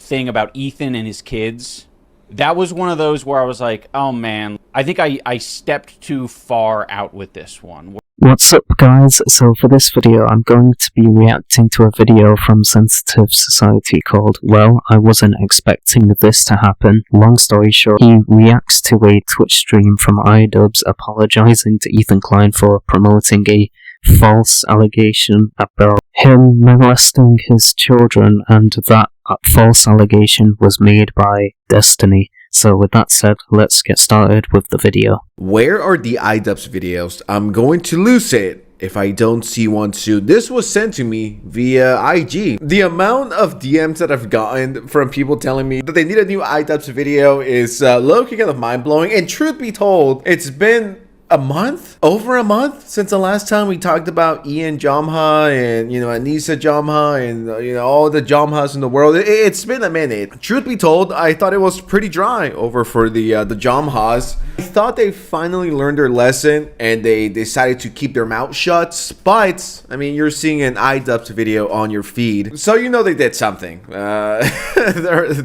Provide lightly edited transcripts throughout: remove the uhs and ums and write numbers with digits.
thing about Ethan and his kids, that was one of those where I was like, oh man, I think I stepped too far out with this one. What's up guys, so for this video I'm going to be reacting to a video from Sensitive Society called Well, I Wasn't Expecting This to Happen. Long story short, he reacts to a Twitch stream from Idubbbz apologizing to Ethan Klein for promoting a false allegation about him molesting his children, and that false allegation was made by Destiny. So with that said, let's get started with the video. Where are the Idubbbz videos? I'm going to lose it if I don't see one soon. This was sent to me via IG. The amount of DMs that I've gotten from people telling me that they need a new Idubbbz video is low-key kind of mind-blowing. And truth be told, it's been over a month since the last time we talked about Ian Jamha and, you know, Anissa Jamha and, you know, all the Jamhas in the world. It's been a minute. Truth be told, I thought it was pretty dry over for the Jamhas. I thought they finally learned their lesson and they decided to keep their mouth shut. But, I mean, you're seeing an Idubbbz video on your feed, so you know they did something.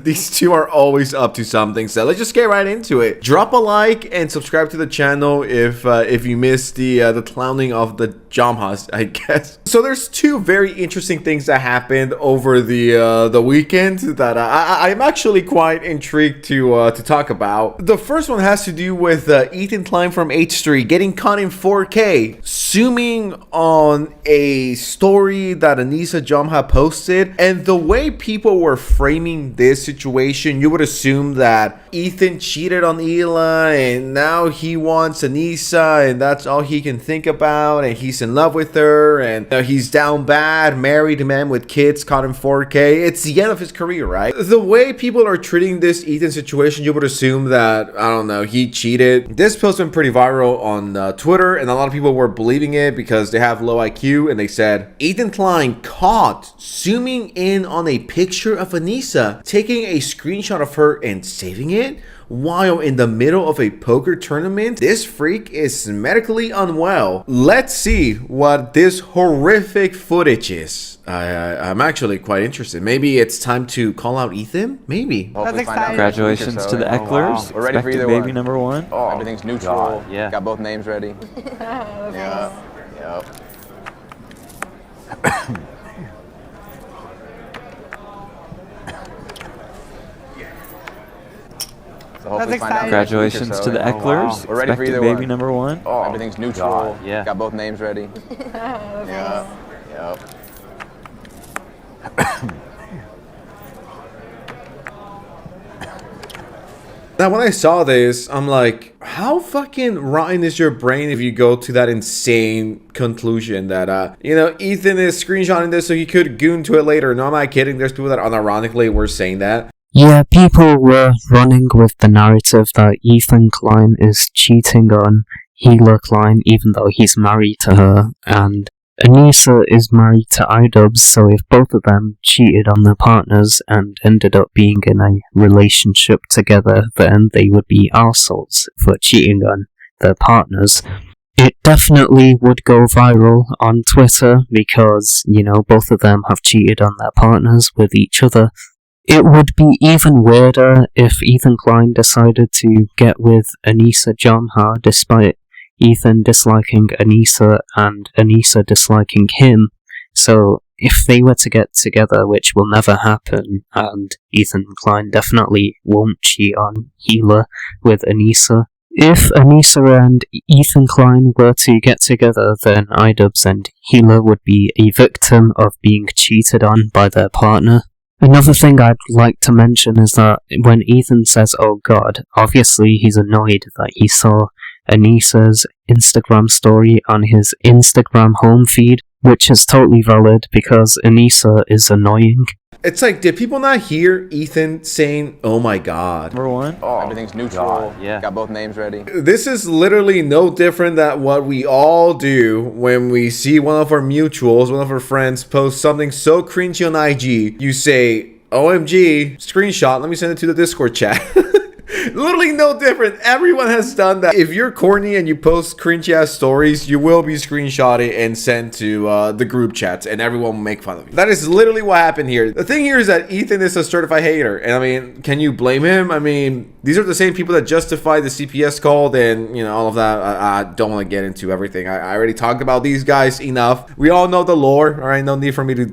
These two are always up to something, so let's just get right into it. Drop a like and subscribe to the channel if you missed the clowning of the Jamhas, I guess. So there's two very interesting things that happened over the weekend that I'm actually quite intrigued to talk about. The first one has to do with Ethan Klein from H3 getting caught in 4K, zooming on a story that Anissa Jamha posted, and the way people were framing this situation, you would assume that Ethan cheated on Hila and now he wants Anissa and that's all he can think about, and he's in love with her, and he's down bad, married man with kids, caught in 4K. It's the end of his career, right? The way people are treating this Ethan situation, you would assume that, I don't know, he cheated. This post went pretty viral on Twitter, and a lot of people were believing it because they have low IQ, and they said, Ethan Klein caught zooming in on a picture of Anissa, taking a screenshot of her and saving it while in the middle of a poker tournament. This freak is medically unwell. Let's see what this horrific footage is. I'm actually quite interested. Maybe it's time to call out Ethan? Maybe. Congratulations to the Ecklers. We're ready for either baby one. number one. Oh, everything's neutral. Yeah. Got both names ready. Yep. Congratulations to the Ecklers. We're ready for either baby one. number one. Oh, everything's neutral. Yeah. Got both names ready. Yep. Now, when I saw this, I'm like, how fucking rotten is your brain if you go to that insane conclusion that, you know, Ethan is screenshotting this so he could goon to it later? No, I'm not kidding. There's people that unironically were saying that. Yeah, people were running with the narrative that Ethan Klein is cheating on Hila Klein even though he's married to her, and Anissa is married to Idubbbz, so if both of them cheated on their partners and ended up being in a relationship together, then they would be arseholes for cheating on their partners. It definitely would go viral on Twitter because, you know, both of them have cheated on their partners with each other. It would be even weirder if Ethan Klein decided to get with Anissa Jamha despite Ethan disliking Anissa and Anissa disliking him. So if they were to get together, which will never happen, and Ethan Klein definitely won't cheat on Hila with Anissa, if Anissa and Ethan Klein were to get together, then Idubbbz and Hila would be a victim of being cheated on by their partner. Another thing I'd like to mention is that when Ethan says, oh god, obviously he's annoyed that he saw Anissa's Instagram story on his Instagram home feed, which is totally valid because Anissa is annoying. It's like, did people not hear Ethan saying, oh my god? Number one. Oh, everything's neutral. Yeah. Got both names ready. This is literally no different than what we all do when we see one of our mutuals, one of our friends post something so cringy on IG. You say, OMG, screenshot, let me send it to the Discord chat. Literally no different. Everyone has done that. If you're corny and you post cringy ass stories, you will be screenshotted and sent to the group chats, and everyone will make fun of you. That is literally what happened here. The thing here is that Ethan is a certified hater, and I mean, can you blame him? I mean, these are the same people that justify the CPS call and, you know, all of that. I don't want to get into everything. I already talked about these guys enough. We all know the lore, all right? No need for me to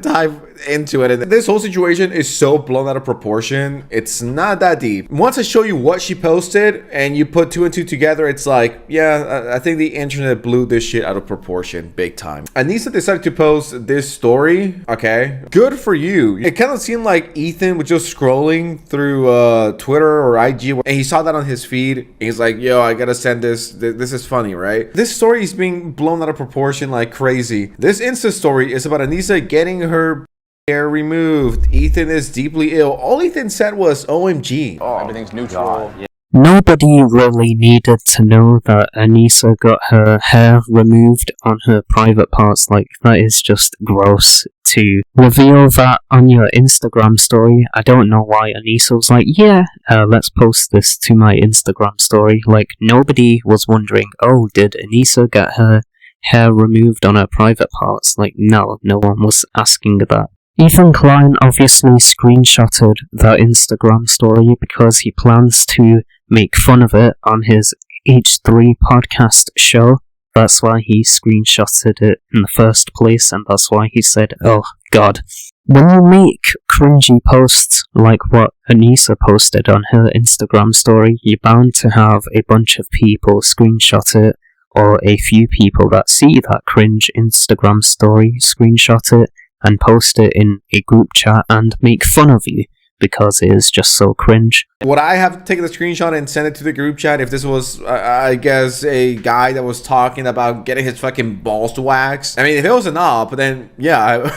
dive into it. And this whole situation is so blown out of proportion. It's not that deep. Once I show you what she posted and you put two and two together, it's like, yeah, I think the internet blew this shit out of proportion big time. Anissa decided to post this story. Okay, good for you. It kind of seemed like Ethan was just scrolling through Twitter or IG, and he saw that on his feed, and he's like, yo, I gotta send this. This is funny, right? This story is being blown out of proportion like crazy. This Insta story is about Anissa getting her hair removed. Ethan is deeply ill. All Ethan said was OMG. Oh, everything's neutral. Yeah. Nobody really needed to know that Anissa got her hair removed on her private parts. Like, that is just gross to reveal that on your Instagram story. I don't know why Anissa was like, yeah, let's post this to my Instagram story. Like, nobody was wondering, oh, did Anissa get her hair removed on her private parts? Like, no one was asking that. Ethan Klein obviously screenshotted that Instagram story because he plans to make fun of it on his H3 podcast show. That's why he screenshotted it in the first place, and that's why he said, oh god. When you make cringy posts like what Anissa posted on her Instagram story, you're bound to have a bunch of people screenshot it, or a few people that see that cringe Instagram story screenshot it and post it in a group chat and make fun of you because it is just so cringe. Would I have taken the screenshot and sent it to the group chat if this was, I guess, a guy that was talking about getting his fucking balls waxed? I mean, if it was an op, then yeah,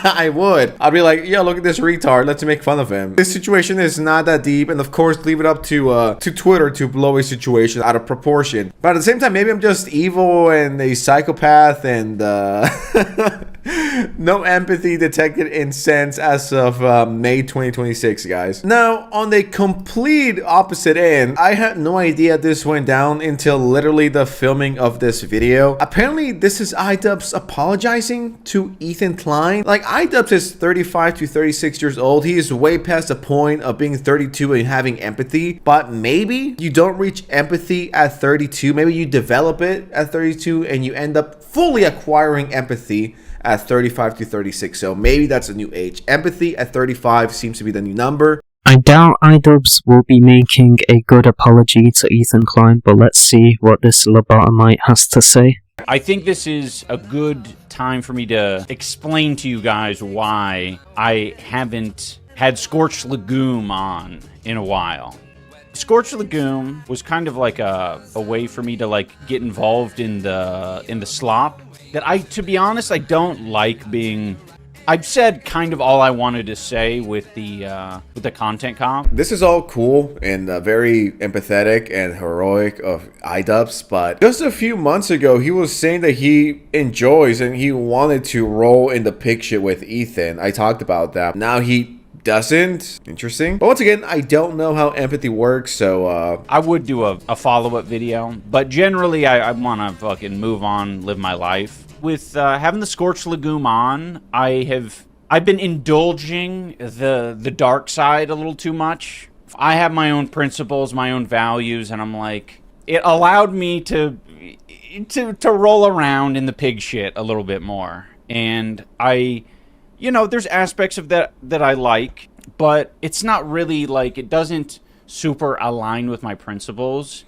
I would. I'd be like, yeah, look at this retard. Let's make fun of him. This situation is not that deep, and of course, leave it up to Twitter to blow a situation out of proportion. But at the same time, maybe I'm just evil and a psychopath and no empathy detected in sense as of May 2026, guys. Now, on the complete opposite end, I had no idea this went down until literally the filming of this video. Apparently, this is Idubbbz apologizing to Ethan Klein. Like, Idubbbz is 35 to 36 years old. He is way past the point of being 32 and having empathy. But maybe you don't reach empathy at 32. Maybe you develop it at 32 and you end up fully acquiring empathy at 35 to 36. So maybe that's a new age. Empathy at 35 seems to be the new number. I doubt Idubbbz will be making a good apology to Ethan Klein, but let's see what this lobotomite has to say. I think this is a good time for me to explain to you guys why I haven't had Scorched Legume on in a while. Scorched Legume was kind of like a way for me to like get involved in the slop. That to be honest, I don't like being. I've said kind of all I wanted to say with the content comp. This is all cool and very empathetic and heroic of Idubbbz, but just a few months ago, he was saying that he enjoys and he wanted to roll in the pig shit with Ethan. I talked about that. Now he doesn't. Interesting. But once again, I don't know how empathy works, so I would do a follow-up video, but generally I want to fucking move on, live my life. With having the Scorched Legume on, I've been indulging the dark side a little too much. I have my own principles, my own values, and I'm like, it allowed me to roll around in the pig shit a little bit more. And you know, there's aspects of that I like, but it's not really like, it doesn't super align with my principles.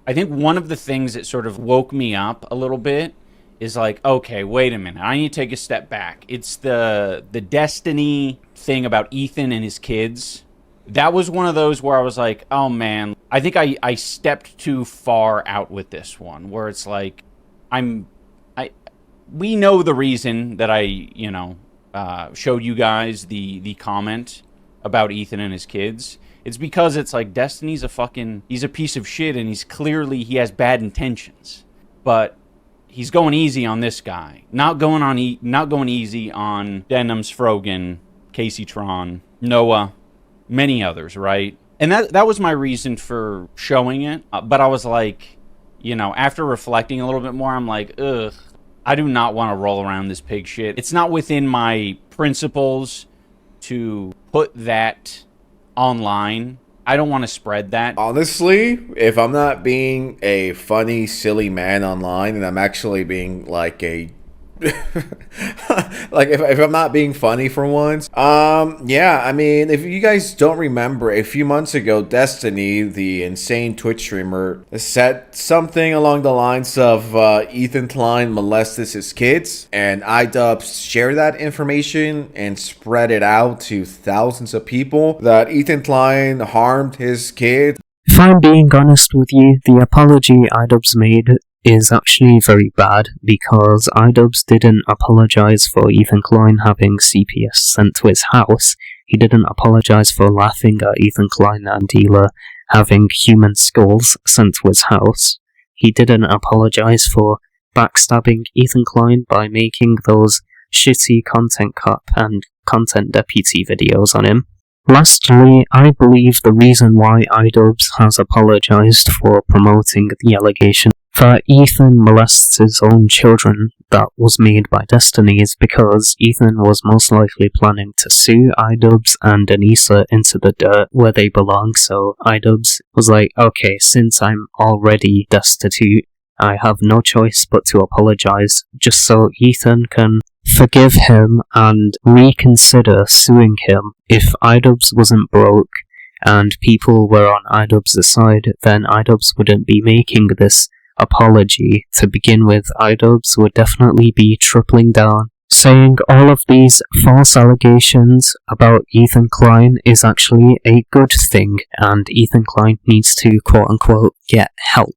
I think one of the things that sort of woke me up a little bit is like, okay, wait a minute, I need to take a step back. It's the destiny thing about Ethan and his kids. That was one of those where I was like, oh man, I think I stepped too far out with this one, where it's like, we know the reason that I showed you guys the comment about Ethan and his kids. It's because it's like Destiny's he's a piece of shit, and he has bad intentions, but he's going easy on this guy. Not going easy on Denims, Frogan, Casey Tron, Noah, many others, right? And that was my reason for showing it. But I was like, you know, after reflecting a little bit more, I'm like, ugh, I do not want to roll around this pig shit. It's not within my principles to put that online. I don't want to spread that. Honestly, if I'm not being a funny, silly man online, and I'm actually being like a like if I'm not being funny for once, yeah, I mean, if you guys don't remember, a few months ago, Destiny, the insane Twitch streamer, said something along the lines of Ethan Klein molested his kids, and Idubbbz shared that information and spread it out to thousands of people that Ethan Klein harmed his kids. If I'm being honest with you, the apology Idubbbz made is actually very bad, because Idubbbz didn't apologize for Ethan Klein having CPS sent to his house. He didn't apologize for laughing at Ethan Klein and Hila having human skulls sent to his house. He didn't apologize for backstabbing Ethan Klein by making those shitty content cop and content deputy videos on him. Lastly, I believe the reason why Idubbbz has apologized for promoting the allegation that Ethan molests his own children that was made by Destiny is because Ethan was most likely planning to sue Idubbbz and Anissa into the dirt where they belong, so Idubbbz was like, okay, since I'm already destitute, I have no choice but to apologize, just so Ethan can forgive him and reconsider suing him. If Idubbbz wasn't broke and people were on Idubbbz's side, then Idubbbz wouldn't be making this apology. To begin with, Idubbbz would definitely be tripling down, saying all of these false allegations about Ethan Klein is actually a good thing, and Ethan Klein needs to quote-unquote get help,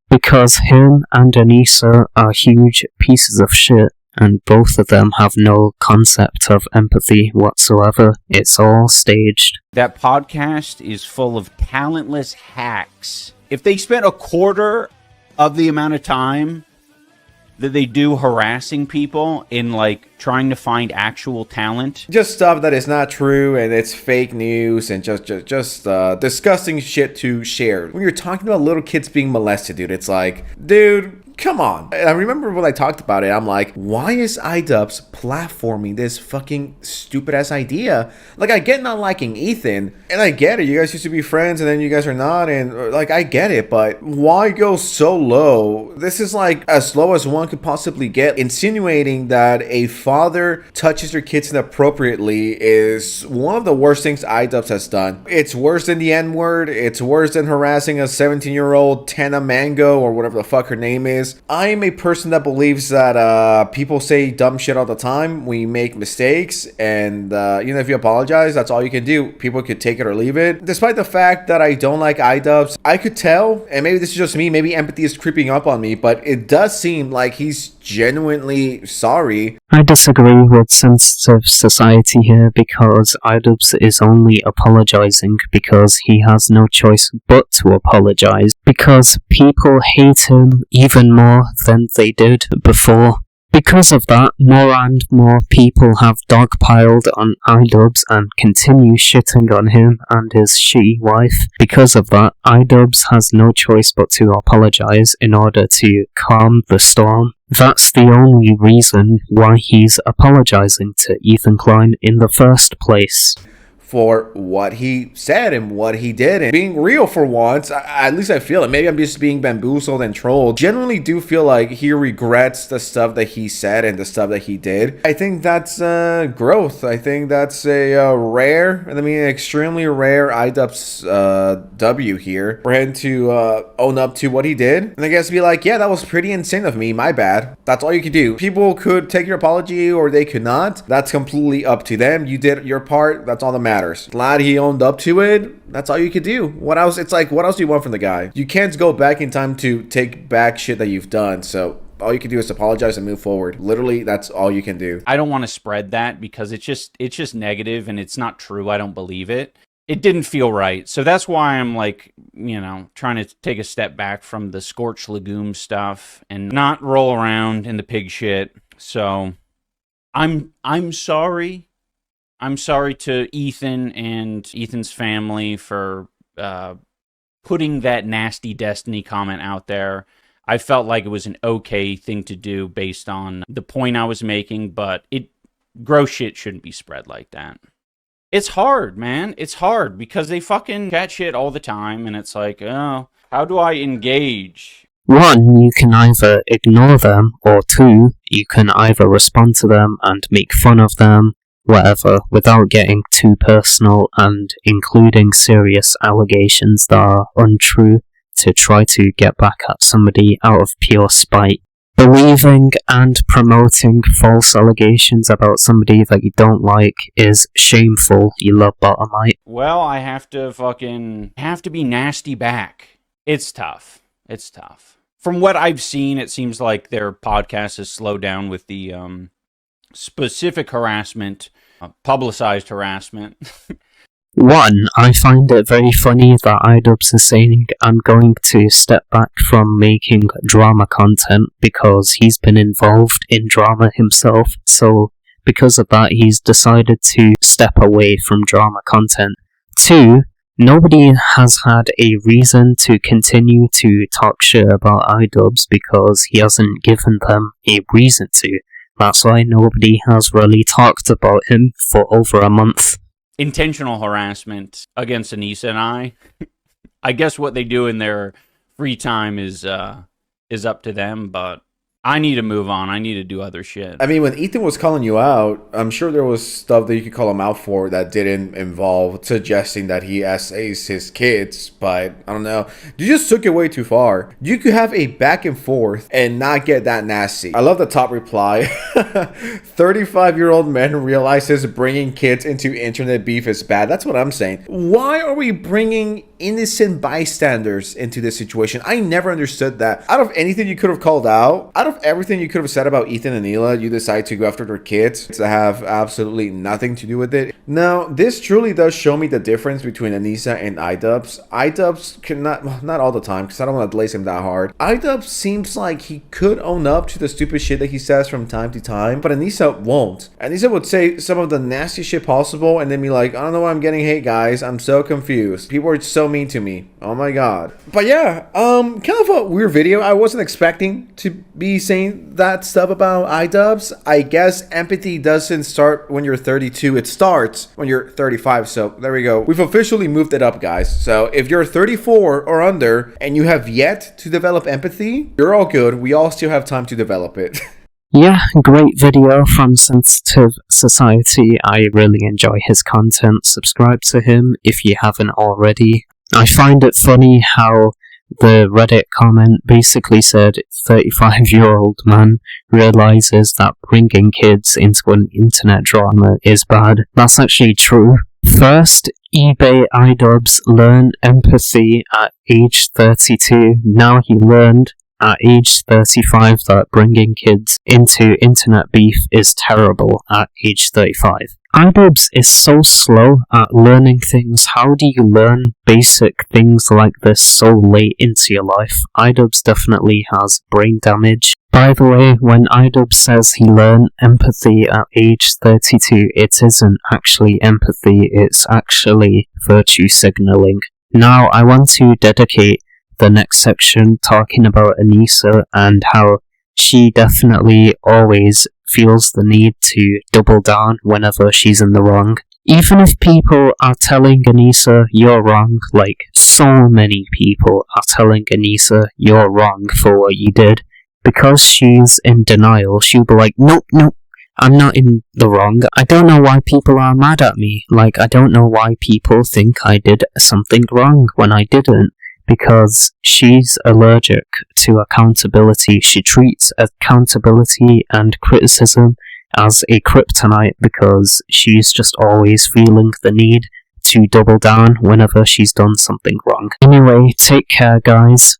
because him and Anissa are huge pieces of shit, and both of them have no concept of empathy whatsoever. It's all staged. That podcast is full of talentless hacks. If they spent a quarter of the amount of time that they do harassing people in, like, trying to find actual talent, Just stuff that is not true and it's fake news and just disgusting shit to share. When you're talking about little kids being molested, dude, it's like, dude, come on. And I remember when I talked about it, I'm like, why is Idubbbz platforming this fucking stupid ass idea? Like, I get not liking Ethan, and I get it. You guys used to be friends, and then you guys are not, and like, I get it. But why go so low? This is like as low as one could possibly get. Insinuating that a father touches their kids inappropriately is one of the worst things Idubbbz has done. It's worse than the N-word. It's worse than harassing a 17-year-old Tana Mango or whatever the fuck her name is. I am a person that believes that people say dumb shit all the time. We make mistakes, and if you apologize, that's all you can do. People could take it or leave it. Despite the fact that I don't like Idubbbz, I could tell, and maybe this is just me, maybe empathy is creeping up on me, but it does seem like he's genuinely sorry. I disagree with sensitive society here, because Idubbbz is only apologizing because he has no choice but to apologize, because people hate him even more than they did before. Because of that, more and more people have dogpiled on Idubbbz and continue shitting on him and his shitty wife. Because of that, Idubbbz has no choice but to apologize in order to calm the storm. That's the only reason why he's apologizing to Ethan Klein in the first place. For what he said and what he did, and being real for once. At least I feel it. Maybe I'm just being bamboozled and trolled. Generally do feel like he regrets the stuff that he said and the stuff that he did. I think that's growth. I think that's a rare, and I mean extremely rare Idubbbz W here for him to own up to what he did, and I guess be like, yeah, that was pretty insane of me, my bad. That's all you could do. People could take your apology or they could not. That's completely up to them. You did your part. That's all that matters. Glad he owned up to it. That's all you could do. What else? It's like, what else do you want from the guy? You can't go back in time to take back shit that you've done. So all you can do is apologize and move forward. Literally, that's all you can do. I don't want to spread that because it's just negative and it's not true. I don't believe it. It didn't feel right. So that's why I'm like, trying to take a step back from the scorched legume stuff and not roll around in the pig shit. So I'm sorry I'm sorry to Ethan and Ethan's family for putting that nasty Destiny comment out there. I felt like it was an okay thing to do based on the point I was making, but gross shit shouldn't be spread like that. It's hard, man. It's hard because they fucking chat shit all the time, and it's like, oh, how do I engage? 1, you can either ignore them, or 2, you can either respond to them and make fun of them, whatever, without getting too personal and including serious allegations that are untrue to try to get back at somebody out of pure spite. Believing and promoting false allegations about somebody that you don't like is shameful, you love bottomite. Well, I have to be nasty back. It's tough. It's tough. From what I've seen, it seems like their podcast has slowed down with the specific harassment, publicized harassment. 1, I find it very funny that Idubbbz is saying, I'm going to step back from making drama content because he's been involved in drama himself, so because of that he's decided to step away from drama content. 2, nobody has had a reason to continue to talk shit about Idubbbz because he hasn't given them a reason to. That's why nobody has really talked about him for over a month. Intentional harassment against Anissa and I. I guess what they do in their free time is up to them, but I need to move on. I need to do other shit. I mean, when Ethan was calling you out, I'm sure there was stuff that you could call him out for that didn't involve suggesting that he SAs his kids, but I don't know. You just took it way too far. You could have a back and forth and not get that nasty. I love the top reply. 35-year-old man realizes bringing kids into internet beef is bad. That's what I'm saying. Why are we bringing innocent bystanders into this situation? I never understood that. Out of anything you could have called out, out of everything you could have said about Ethan and Hila, you decide to go after their kids that have absolutely nothing to do with it. Now, this truly does show me the difference between Anissa and Idubbbz. Idubbbz cannot, not all the time, because I don't want to lace him that hard. Idubbbz seems like he could own up to the stupid shit that he says from time to time, but Anissa won't. Anissa would say some of the nastiest shit possible and then be like, I don't know why I'm getting hate, guys. I'm so confused. People are so mean to me. Oh my god. But yeah, kind of a weird video. I wasn't expecting to be saying that stuff about Idubbbz. I guess empathy doesn't start when you're 32. It starts when you're 35. So there we go. We've officially moved it up, guys. So if you're 34 or under and you have yet to develop empathy, you're all good. We all still have time to develop it. Yeah, great video from Sensitive Society. I really enjoy his content. Subscribe to him if you haven't already. I find it funny how the Reddit comment basically said 35-year-old man realizes that bringing kids into an internet drama is bad. That's actually true. First, eBay Idubbbz learned empathy at age 32. Now he learned at age 35 that bringing kids into internet beef is terrible at age 35. Idubbbz is so slow at learning things. How do you learn basic things like this so late into your life? Idubbbz definitely has brain damage. By the way, when Idubbbz says he learned empathy at age 32, it isn't actually empathy, it's actually virtue signaling. Now, I want to dedicate the next section talking about Anissa and how she definitely always feels the need to double down whenever she's in the wrong. Even if people are telling Anissa you're wrong, like so many people are telling Anissa you're wrong for what you did, because she's in denial, she'll be like, nope, I'm not in the wrong. I don't know why people are mad at me. Like, I don't know why people think I did something wrong when I didn't. Because she's allergic to accountability. She treats accountability and criticism as a kryptonite because she's just always feeling the need to double down whenever she's done something wrong. Anyway, take care, guys.